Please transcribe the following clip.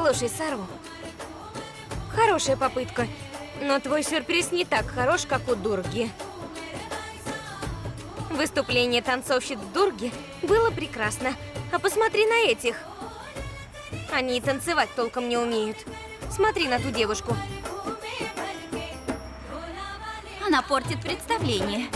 Слушай, Сару, хорошая попытка, но твой сюрприз не так хорош, как у Дурги. Выступление танцовщиц Дурги было прекрасно. А посмотри на этих. Они и танцевать толком не умеют. Смотри на ту девушку. Она портит представление.